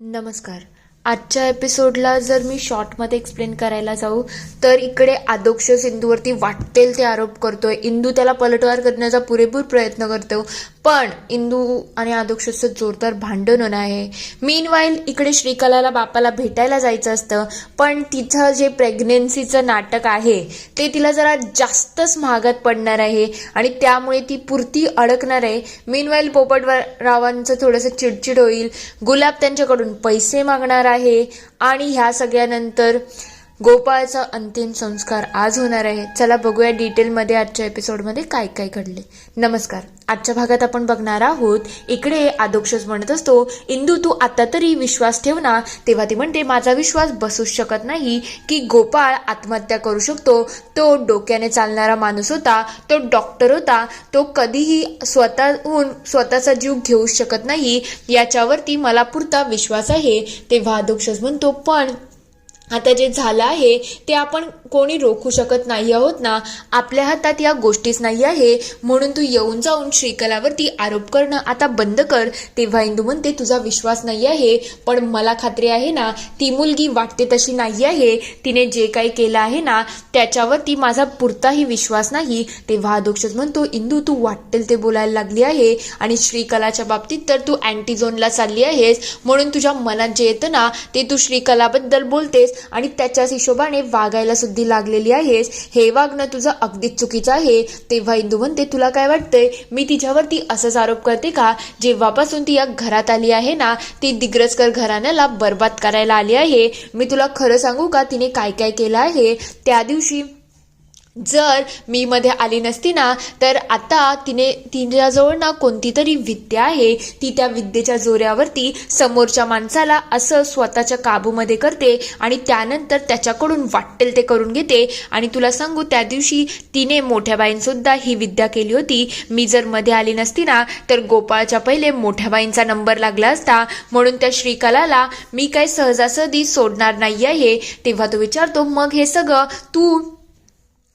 नमस्कार. आजच्या एपिसोडला जर मी शॉर्टमध्ये एक्सप्लेन करायला जाऊ तर इकडे आदोक्ष इंदूवरती वाटेल ते आरोप करतोय. इंदू त्याला पलटवार करण्याचा पुरेपूर प्रयत्न करतो, पण इंदू आणि आदोक्षचं जोरदार भांडण होणं आहे. मीनवाईल इकडे श्रीकलाला बापाला भेटायला जायचं असतं, पण तिचं जे प्रेग्नेन्सीचं नाटक आहे ते तिला जरा जास्तच महागात पडणार आहे आणि त्यामुळे ती पुरती अडकणार आहे. मीनवाईल पोपटरावांचं थोडंसं चिडचिड होईल. गुलाब त्यांच्याकडून पैसे मागणार आहे आणि ह्या सगळ्यानंतर गोपाळचा अंतिम संस्कार आज होणार आहे. चला बघूया डिटेलमध्ये आजच्या एपिसोडमध्ये काय काय घडले. नमस्कार. आजच्या भागात आपण बघणार आहोत इकडे आदोक्षच म्हणत असतो, इंदू तू आता तरी विश्वास ठेव ना. तेव्हा ती म्हणते माझा विश्वास बसूच शकत नाही की गोपाळ आत्महत्या करू शकतो. तो डोक्याने चालणारा माणूस होता, तो डॉक्टर होता, तो कधीही स्वतःहून स्वतःचा जीव घेऊ शकत नाही, याच्यावरती मला पुरता विश्वास आहे. तेव्हा आदोक्षच म्हणतो पण आता जे झालं आहे ते आपण कोणी रोखू शकत नाही आहोत ना. आपल्या हातात या गोष्टीच नाही आहे, म्हणून तू येऊन जाऊन श्रीकलावरती आरोप करणं आता बंद कर. तेव्हा इंदू म्हणते तुझा विश्वास नाही आहे, पण मला खात्री आहे ना ती मुलगी वाटते तशी नाही आहे. तिने जे काही केलं आहे ना त्याच्यावरती माझा पुरताही विश्वास नाही. तेव्हा आदोक्षच म्हणतो इंदू तू वाटेल ते बोलायला लागली आहे आणि श्रीकलाच्या बाबतीत तर तू अँटी झोनला चालली आहेस, म्हणून तुझ्या मनात जे येतं ना ते तू श्रीकलाबद्दल बोलतेस आणि त्याच्याच हिशोबाने वागायला सुद्धा लागलेली आहेस. हे वागणं तुझं अगदीच चुकीचं आहे. तेव्हा इंदू म्हणते तुला काय वाटतंय मी तिच्यावरती असंच आरोप करते का? जेव्हापासून ती या घरात आली आहे ना ती दिग्रजकर घराण्याला बर्बाद करायला आली आहे. मी तुला खरं सांगू का तिने काय काय केलं आहे. त्या दिवशी जर मी मध्ये आली नसती ना तर आता तिच्याजवळ ना कोणती तरी विद्या आहे. ती त्या विद्येच्या जोऱ्यावरती समोरच्या माणसाला असं स्वतःच्या काबूमध्ये करते आणि त्यानंतर त्याच्याकडून वाटेल ते करून घेते. आणि तुला सांगू त्या दिवशी तिने मोठ्या बाईंसुद्धा ही विद्या केली होती. मी जर मध्ये आली नसती ना तर गोपाळच्या पहिले मोठ्या बाईंचा नंबर लागला असता, म्हणून त्या श्रीकलाला मी काय सहजासहजी सोडणार नाही आहे. तेव्हा तो विचारतो मग हे सगळं तू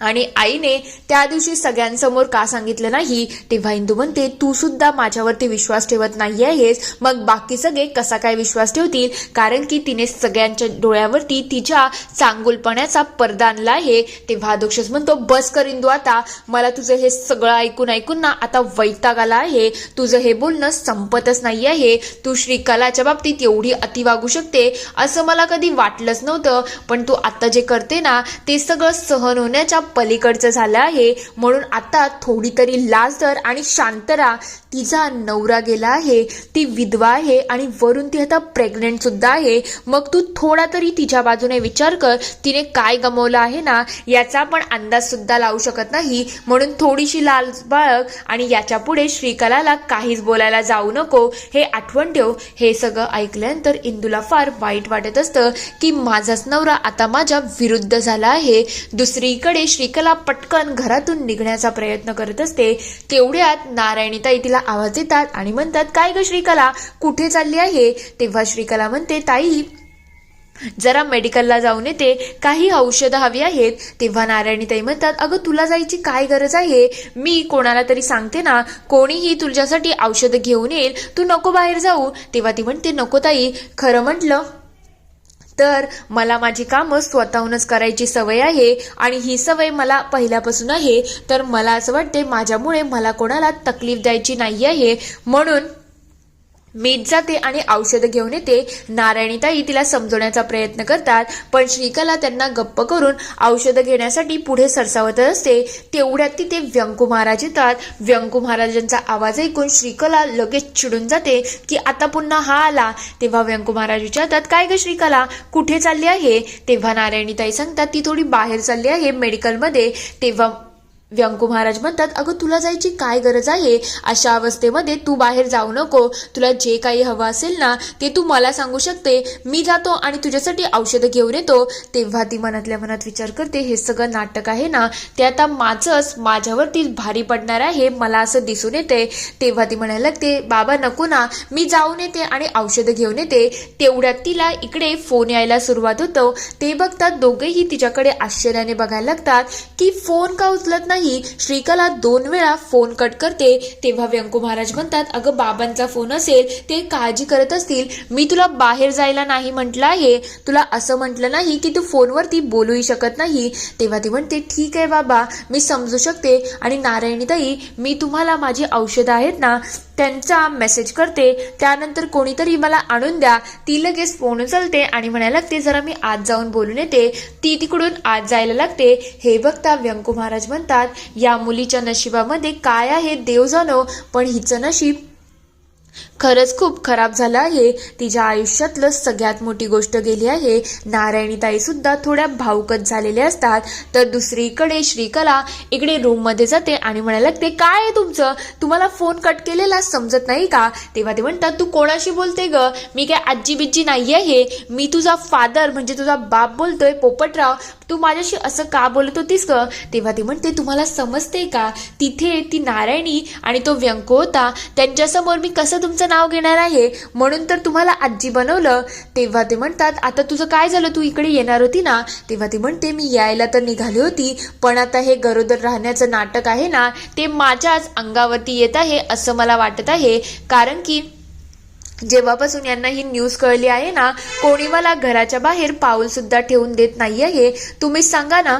आणि आईने त्या दिवशी सगळ्यांसमोर का सांगितलं नाही. तेव्हा इंदू म्हणते तू सुद्धा माझ्यावरती विश्वास ठेवत नाही आहेस, मग बाकी सगळे कसा काय विश्वास ठेवतील, कारण की तिने सगळ्यांच्या डोळ्यावरती तिच्या चांगुलपणाचा पडदा आणला आहे. तेव्हा आदोक्षच म्हणतो बस कर इंदू आता, मला तुझं हे सगळं ऐकून ना आता वैताग आला आहे. तुझं हे बोलणं संपतच नाही आहे. तू श्रीकलाच्या बाबतीत एवढी अति वागू शकते असं मला कधी वाटलंच नव्हतं, पण तू आता जे करते ना ते सगळं सहन होण्याच्या पलीकडचं झालं आहे. म्हणून आता थोडी तरी लाज धर आणि शांत राहा. तिचा नवरा गेला आहे, ती विधवा आहे आणि वरून ती आता प्रेग्नेंट सुद्धा आहे. मग तू थोडा तरी तिच्या बाजूने विचार कर. तिने काय गमावलं आहे ना याचा पण अंदाज सुद्धा लावू शकत नाही, म्हणून थोडीशी लाज बाळग आणि याच्या पुढे श्रीकलाला काहीच बोलायला जाऊ नको हे आठवण ठेव. हे सगळं ऐकल्यानंतर इंदूला फार वाईट वाटत असतं की माझाच नवरा आता माझ्या विरुद्ध झाला आहे. दुसरीकडे श्रीकला पटकन घरातून निघण्याचा प्रयत्न करत असते. तेवढ्यात नारायणीताई तिला आवाज देतात आणि म्हणतात काय ग श्रीकला कुठे चालली आहे. तेव्हा श्रीकला म्हणते ताई जरा मेडिकलला जाऊन येते, काही औषधं हवी आहेत. तेव्हा नारायणीताई म्हणतात अगं तुला जायची काय गरज आहे, मी कोणाला तरी सांगते ना, कोणीही तुझ्यासाठी औषधं घेऊन येईल, तू नको बाहेर जाऊ. तेव्हा ती म्हणते नको ताई, खरं म्हटलं तर मला माझी कामं स्वतःहूनच करायची सवय आहे आणि ही सवय मला पहिल्यापासून आहे. तर मला असं वाटते माझ्यामुळे मला कोणाला तकलीफ द्यायची नाही आहे, म्हणून मीच जाते आणि औषधं घेऊन येते. नारायणीताई तिला समजवण्याचा प्रयत्न करतात, पण श्रीकला त्यांना गप्प करून औषधं घेण्यासाठी पुढे सरसावत असते. तेवढ्यात तिथे व्यंकू महाराज येतात. व्यंकू महाराजांचा आवाज ऐकून श्रीकला लगेच चिडून जाते की आता पुन्हा हा आला. तेव्हा व्यंकू महाराज विचारतात काय ग श्रीकला कुठे चालली आहे. तेव्हा नारायणीताई सांगतात ती थोडी बाहेर चालली आहे मेडिकलमध्ये. तेव्हा व्यंकू महाराज म्हणतात अगं तुला जायची काय गरज आहे, अशा अवस्थेमध्ये तू बाहेर जाऊ नको. तुला जे काही हवं असेल ना ते तू मला सांगू शकते, मी जातो आणि तुझ्यासाठी औषधं घेऊन येतो. तेव्हा ती मनातल्या मनात विचार करते हे सगळं नाटक आहे ना ते आता माझ्यावरती भारी पडणार आहे, मला असं दिसून येते. तेव्हा ती म्हणायला लागते बाबा नको ना, मी जाऊन येते आणि औषधं घेऊन येते. तेवढ्यात तिला इकडे फोन यायला सुरुवात होतो. ते बघतात दोघेही तिच्याकडे आश्चर्याने बघायला लागतात की फोन का उचलत नाही नाही श्रीकला 2 वेळा फोन कट करते. तेव्हा व्यंकू महाराज म्हणतात, अगं बाबांचा फोन असेल, ते काळजी करत असतील. मी तुला बाहेर जायला नाही म्हटलं आहे, तुला असं म्हटलं नाही की तू फोनवरती बोलूही शकत नाही. तेव्हा ती म्हणते, ठीक आहे बाबा, मी समजू शकते. आणि नारायणीताई, मी तुम्हाला माझी औषधं आहेत ना त्यांचा मेसेज करते, त्यानंतर कोणीतरी मला आणून द्या. ती लगेच फोन उचलते आणि म्हणायला लागते, जरा मी आज जाऊन बोलून येते. ती तिकडून आज जायला लागते. हे बघता व्यंकू महाराज म्हणतात, या मुलीच्या नशिबामध्ये काय आहे देव जाणो, पण हिचं नशीब खरंच खूप खराब झालं आहे. तिच्या आयुष्यातलं सगळ्यात मोठी गोष्ट गेली आहे. नारायणीताई सुद्धा थोड्या भावुकच झालेल्या असतात. तर दुसरीकडे श्रीकला इकडे रूममध्ये जाते आणि म्हणायला लागते, काय आहे तुमचं, तुम्हाला फोन कट केलेला समजत नाही का? तेव्हा ते म्हणतात, तू कोणाशी बोलते ग? मी काय आजी बिज्जी नाही आहे, मी तुझा फादर म्हणजे तुझा बाप बोलतोय, पोपटराव. तू माझ्याशी असं का बोलत होतीस ग? तेव्हा ती म्हणते, तुम्हाला समजते का, तिथे ती नारायणी आणि तो व्यंकू होता, त्यांच्यासमोर मी कसं तुमचं नाव घेणार आहे, म्हणून तर तुम्हाला आजी बनवलं. तेव्हा ते म्हणतात, आता तुझं काय झालं, तू इकडे येणार होती ना? तेव्हा ती म्हणते, मी यायला तर निघाली होती, पण आता हे गरोदर राहण्याचं नाटक आहे ना, ते माझ्याच अंगावरती येत आहे असं मला वाटत आहे. कारण की जेव्हापासून यांना ही न्यूज कळली आहे ना, कोणी मला घराच्या बाहेर पाऊल सुद्धा ठेवून देत नाही आहे. तुम्हीच सांगा ना,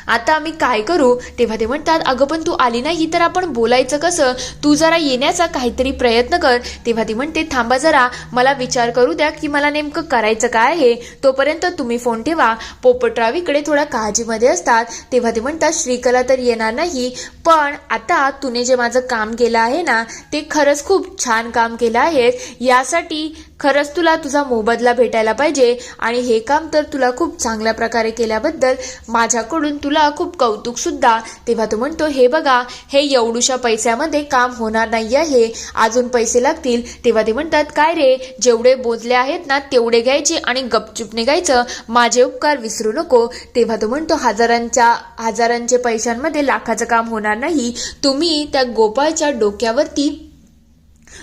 आता आम्ही काय करू? तेव्हा ते म्हणतात, अगं पण तू आली नाही तर आपण बोलायचं कसं? तू जरा येण्याचा काहीतरी प्रयत्न कर. तेव्हा ती म्हणते, थांबा जरा, मला विचार करू द्या की मला नेमकं करायचं काय आहे. तोपर्यंत तुम्ही फोन ठेवा. पोपटराव इकडे थोड्या काळजीमध्ये असतात. तेव्हा ते म्हणतात, श्रीकला तर येणार नाही, पण आता तूने जे माझं काम केलं आहे ना, ते खरंच खूप छान काम केलं आहे. यासाठी खरंच तुला तुझा मोबदला भेटायला पाहिजे आणि हे काम तर तुला खूप चांगल्या प्रकारे केल्याबद्दल माझ्याकडून तुला खूप कौतुक सुद्धा. तेव्हा तो म्हणतो, हे बघा, हे एवढूशा पैशामध्ये काम होणार नाही आहे, अजून पैसे लागतील. तेव्हा ते म्हणतात, काय रे, जेवढे बोलले आहेत ना तेवढे घ्यायचे आणि गपचूप निघायचं, माझे उपकार विसरू नको. तेव्हा तो म्हणतो, हजारांचे पैशांमध्ये लाखाचं काम होणार नाही. तुम्ही त्या गोपाळच्या डोक्यावरती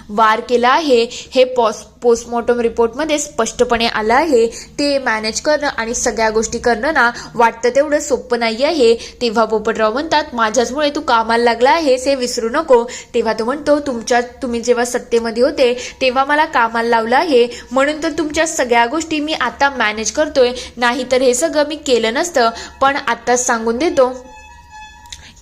वार केला आहे, हे पोस्टमॉर्टम रिपोर्टमध्ये स्पष्टपणे आलं आहे. ते मॅनेज करणं आणि सगळ्या गोष्टी करणं ना वाटतं तेवढं सोपं नाही आहे. तेव्हा पोपटराव म्हणतात, माझ्याचमुळे तू कामाला लागला आहेस हे विसरू नको. तेव्हा तो म्हणतो, तुम्ही जेव्हा सत्तेमध्ये होते तेव्हा मला कामाला लावलं आहे, म्हणून तर तुमच्या सगळ्या गोष्टी मी आता मॅनेज करतोय, नाहीतर हे सगळं मी केलं नसतं. पण आत्ताच सांगून देतो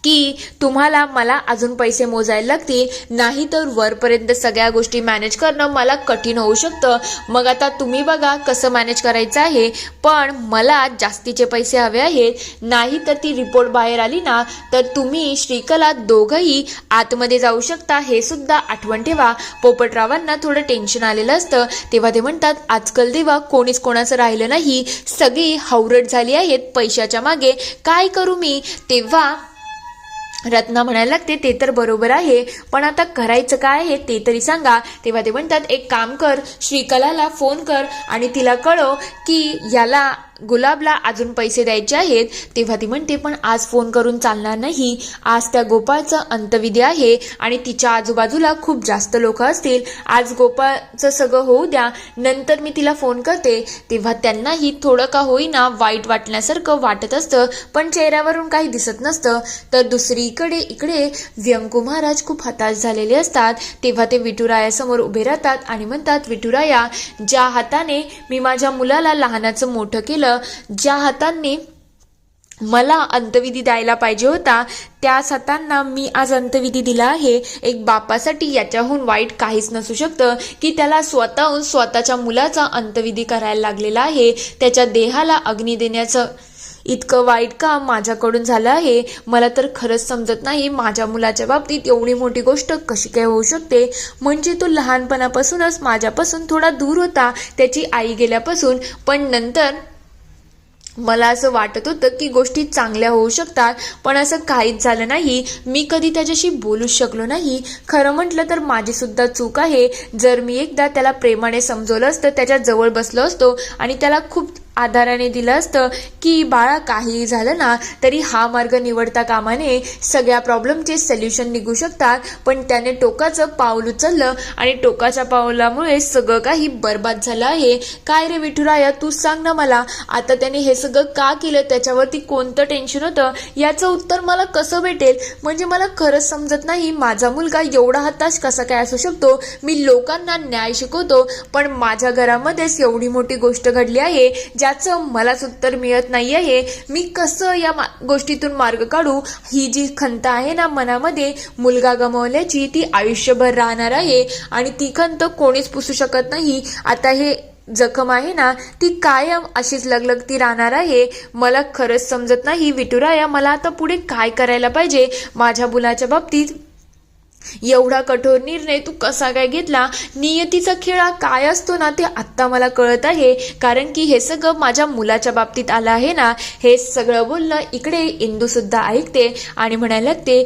की तुम्हाला मला अजून पैसे मोजायला लागतील, नाही तर वरपर्यंत सगळ्या गोष्टी मॅनेज करणं मला कठीण होऊ शकतं. मग आता तुम्ही बघा कसं मॅनेज करायचं आहे, पण मला जास्तीचे पैसे हवे आहेत, नाही तर ती रिपोर्ट बाहेर आली ना तर तुम्ही श्रीकला दोघंही आतमध्ये जाऊ शकता, हे सुद्धा आठवण ठेवा. पोपटरावांना थोडं टेन्शन आलेलं असतं. तेव्हा ते म्हणतात, आजकाल देवा कोणीच कोणाचं राहिलं नाही, सगळी हावरट झाली आहेत पैशाच्या मागे, काय करू मी? तेव्हा रत्ना म्हणायला लागते, ते तर बरोबर आहे, पण आता करायचं काय आहे ते तरी सांगा. तेव्हा ते म्हणतात, एक काम कर, श्रीकलाला फोन कर आणि तिला कळव की याला गुलाबला अजून पैसे द्यायचे आहेत. तेव्हा ती म्हणते, पण आज फोन करून चालणार नाही, आज त्या गोपाळचं अंत्यविधी आहे आणि तिच्या आजूबाजूला खूप जास्त लोक असतील. आज गोपाळचं सगळं होऊ द्या, नंतर मी तिला फोन करते. तेव्हा त्यांनाही थोडं का होईना वाईट वाटण्यासारखं वाटत असतं, पण चेहऱ्यावरून काही दिसत नसतं. तर दुसरीकडे इकडे व्यंकू महाराज खूप हताश झालेले असतात. तेव्हा ते विठुरायासमोर उभे राहतात आणि म्हणतात, विठुराया, ज्या हाताने मी माझ्या मुलाला लहानाचं मोठं केलं, ज्या हातांनी मला अंत्यविधी द्यायला पाहिजे होता, त्याच हातांना मी आज अंत्यविधी दिला आहे. एक बापासाठी याच्याहून वाईट काहीच नसू शकतं की त्याला स्वतःहून स्वतःच्या मुलाचा अंत्यविधी करायला लागलेला आहे. त्याच्या देहाला अग्नी देण्याचं इतकं वाईट काम माझ्याकडून झालं आहे. मला तर खरंच समजत नाही, माझ्या मुलाच्या बाबतीत एवढी मोठी गोष्ट कशी काय होऊ शकते. म्हणजे तो लहानपणापासूनच माझ्यापासून थोडा दूर होता, त्याची आई गेल्यापासून, पण नंतर मला असं वाटत होतं की गोष्टी चांगल्या होऊ शकतात, पण असं काहीच झालं नाही. मी कधी त्याच्याशी बोलूच शकलो नाही. खरं म्हटलं तर माझी सुद्धा चूक आहे. जर मी एकदा त्याला प्रेमाने समजवलं असतं, त्याच्या जवळ बसलो असतो आणि त्याला खूप आधाराने दिलं असतं की बाळा काहीही झालं ना तरी हा मार्ग निवडता कामा नये, सगळ्या प्रॉब्लेमचे सोल्युशन निघू शकतात. पण त्याने टोकाचं पाऊल उचललं आणि टोकाच्या पावलामुळे सगळं काही बर्बाद झालं आहे. काय रे विठुराया, तू सांग ना मला, आता त्याने हे सगळं का केलं, त्याच्यावरती कोणतं टेन्शन होतं, याचं उत्तर मला कसं भेटेल? म्हणजे मला खरंच समजत नाही, माझा मुलगा एवढा हताश कसा काय असू शकतो? मी लोकांना न्याय शिकवतो पण माझ्या घरामध्येच एवढी मोठी गोष्ट घडली आहे ज्याचं मलाच उत्तर मिळत नाही आहे. मी कसं या गोष्टीतून मार्ग काढू? ही जी खंत आहे ना मनामध्ये मुलगा गमावल्याची, ती आयुष्यभर राहणार आहे आणि ती खंत कोणीच पुसू शकत नाही. आता हे जखम आहे ना ती कायम अशीच लगलगती राहणार आहे. मला खरंच समजत नाही विठुराया, मला आता पुढे काय करायला पाहिजे? माझ्या मुलाच्या बाबतीत एवढा कठोर निर्णय तू कसा काय घेतला? नियतीचा खेळ काय असतो ना ते आत्ता मला कळत आहे, कारण की हे सगळं माझ्या मुलाच्या बाबतीत आलं आहे ना. हे सगळं बोलणं इकडे इंदू सुद्धा ऐकते आणि म्हणायला लागते,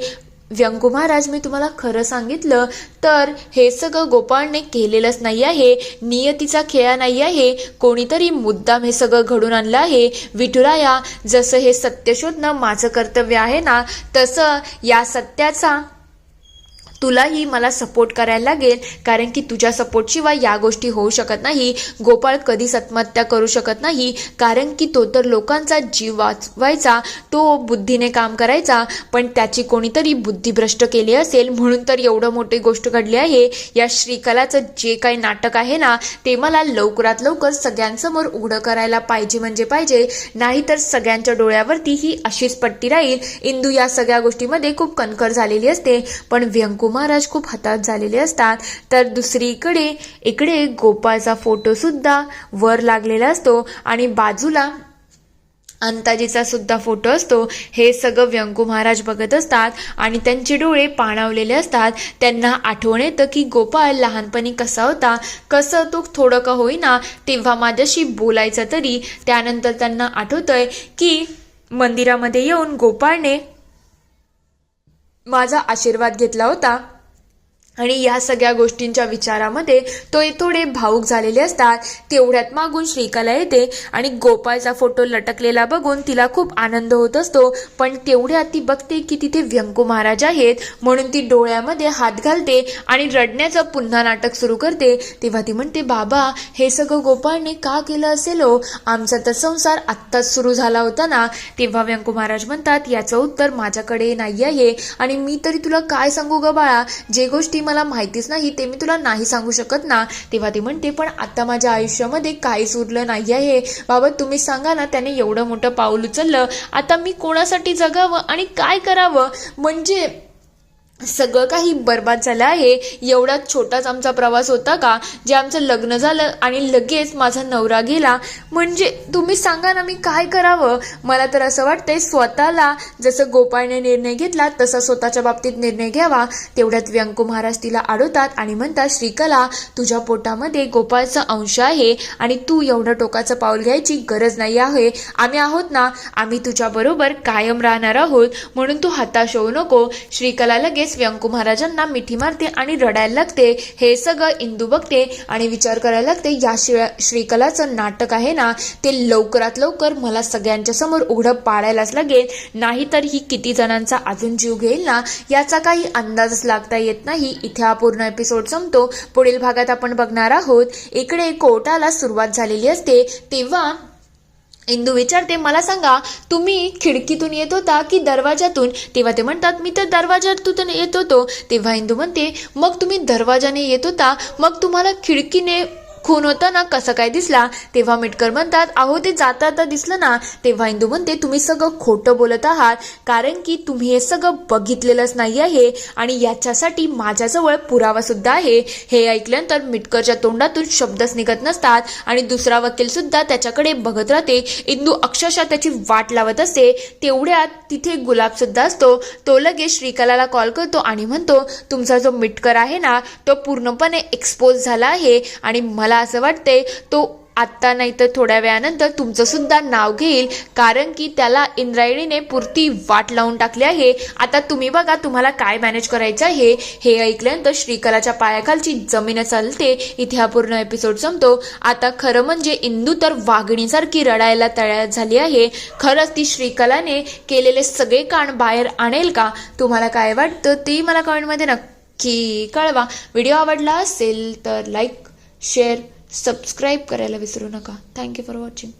व्यंकू महाराज, मी तुम्हाला खरं सांगितलं तर हे सगळं गोपाळने केलेलंच नाही आहे, नियतीचा खेळ नाही आहे, कोणीतरी मुद्दाम हे सगळं घडून आणलं आहे. विठुराया, जसं हे सत्य शोधणं माझं कर्तव्य आहे ना, तसं या सत्याचा तुलाही मला सपोर्ट करायला लागेल, कारण की तुझ्या सपोर्टशिवाय या गोष्टी होऊ शकत नाही. गोपाळ कधीच आत्महत्या करू शकत नाही, कारण की तो तर लोकांचा जीव वाचवायचा, तो बुद्धीने काम करायचा, पण त्याची कोणीतरी बुद्धिभ्रष्ट केली असेल म्हणून तर एवढं मोठी गोष्ट घडली आहे. या श्रीकलाचं जे काही नाटक आहे ना ते मला लवकरात लवकर सगळ्यांसमोर उघडं करायला पाहिजे म्हणजे पाहिजे, नाहीतर सगळ्यांच्या डोळ्यावरती ही अशीच पट्टी राहील. इंदू या सगळ्या गोष्टीमध्ये खूप कणखर झालेली असते, पण व्यंकू महाराज खूप हताश झालेले असतात. तर दुसरीकडे इकडे गोपाळचा फोटो सुद्धा वर लागलेला असतो आणि बाजूला अंताजीचा सुद्धा फोटो असतो. हे सगळं व्यंकू महाराज बघत असतात आणि त्यांचे डोळे पाणावलेले असतात. त्यांना आठवण येतं की गोपाळ लहानपणी कसा होता, कसं तो थोडं का होईना तेव्हा माझ्याशी बोलायचा तरी. त्यानंतर त्यांना आठवतंय की मंदिरामध्ये येऊन गोपाळने माझा आशीर्वाद घेतला होता आणि या सगळ्या गोष्टींच्या विचारामध्ये तो थोडे भावुक झालेले असतात. तेवढ्यात मागून श्रीकला येते आणि गोपाळचा फोटो लटकलेला बघून तिला खूप आनंद होत असतो, पण तेवढ्यात ती बघते की तिथे व्यंकू महाराज आहेत, म्हणून ती डोळ्यामध्ये हात घालते आणि रडण्याचं पुन्हा नाटक सुरू करते. तेव्हा ती म्हणते, बाबा हे सगळं गोपाळने का केलं असेल हो? आमचा तर संसार आत्ताच सुरू झाला होता ना. तेव्हा व्यंकू महाराज म्हणतात, याचं उत्तर माझ्याकडे नाही आहे आणि मी तरी तुला काय सांगू ग बाळा, जे गोष्टी मला माहितीच नाही ते मी तुला नाही सांगू शकत ना. तेव्हा ती म्हणते, पण आता माझ्या आयुष्यामध्ये काहीच उरलं नाही आहे बाबा, तुम्ही सांगा ना, त्याने एवढं मोठं पाऊल उचललं, आता मी कोणासाठी जगावं आणि काय करावं? म्हणजे सगळं काही बर्बाद झालं आहे. एवढा छोटाच आमचा प्रवास होता का, जे आमचं लग्न झालं आणि लगेच माझा नवरा गेला? म्हणजे तुम्ही सांगा ना, मी काय करावं? मला तर असं वाटतंय स्वतःला जसं गोपाळने निर्णय घेतला तसा स्वतःच्या बाबतीत निर्णय घ्यावा. तेवढ्यात व्यंकू महाराज तिला अडवतात आणि म्हणतात, श्रीकला, तुझ्या पोटामध्ये गोपाळचा अंश आहे आणि तू एवढं टोकाचं पाऊल घ्यायची गरज नाही आहे. आम्ही आहोत ना, आम्ही तुझ्या बरोबर कायम राहणार आहोत, म्हणून तू हताश होऊ नको. श्रीकला लगेच व्यंकू महाराजांना मिठी मारते आणि रडायला लागते. हे सगळं इंदू बघते आणि विचार करायला लागते, या श्रीकलाचं नाटक आहे ना ते लवकरात लवकर मला सगळ्यांच्या समोर उघडं पाडायलाच लागेल, नाहीतर ही किती जणांचा अजून जीव घेईल ना याचा काही अंदाजच लागता येत नाही. इथे हा पूर्ण एपिसोड संपतो. पुढील भागात आपण बघणार आहोत, इकडे कोर्टाला सुरुवात झालेली असते. तेव्हा इंदू विचारते, मला सांगा तुम्ही खिडकीतून येत होता की दरवाजातून? तेव्हा ते म्हणतात, मी तर दरवाजातून येत होतो. तेव्हा इंदू म्हणते, मग तुम्ही दरवाजाने येत होता, मग तुम्हाला खिडकीने खून होता ना कसा काय दिसला? तेव्हा मिटकर म्हणतात, अहो ते जाता आता दिसलं ना. तेव्हा इंदू म्हणते, तुम्ही सगळं खोटं बोलत आहात, कारण की तुम्ही हे सगळं बघितलेलंच नाही आहे आणि याच्यासाठी माझ्याजवळ पुरावा सुद्धा आहे. हे ऐकल्यानंतर मिटकरच्या तोंडातून शब्दच निघत नसतात आणि दुसरा वकील सुद्धा त्याच्याकडे बघत राहते. इंदू अक्षरशः त्याची वाट लावत असते. तेवढ्यात तिथे गुलाब सुद्धा असतो. तो लगेच श्रीकलाला कॉल करतो आणि म्हणतो, तुमचा जो मिटकर आहे ना तो पूर्णपणे एक्सपोज झाला आहे आणि मला असं वाटतंय तो आत्ता नाही तर थोड्या वेळानंतर तुमचं सुद्धा नाव घेईल, कारण की त्याला इंद्रायणीने पुरती वाट लावून टाकली आहे. आता तुम्ही बघा तुम्हाला काय मॅनेज करायचं आहे. हे ऐकल्यानंतर श्रीकलाच्या पायाखालची जमीन चालते. इथे हा पूर्ण एपिसोड संपतो. आता खरं म्हणजे इंदू तर वाघिणीसारखी रडायला तयार झाली आहे. खरंच ती श्रीकलाने केलेले सगळे कांड बाहेर आणेल का? तुम्हाला काय वाटतं ते मला कमेंटमध्ये नक्की कळवा. व्हिडिओ आवडला असेल तर लाईक, शेअर, सबस्क्राईब करायला विसरू नका. Thank you for watching.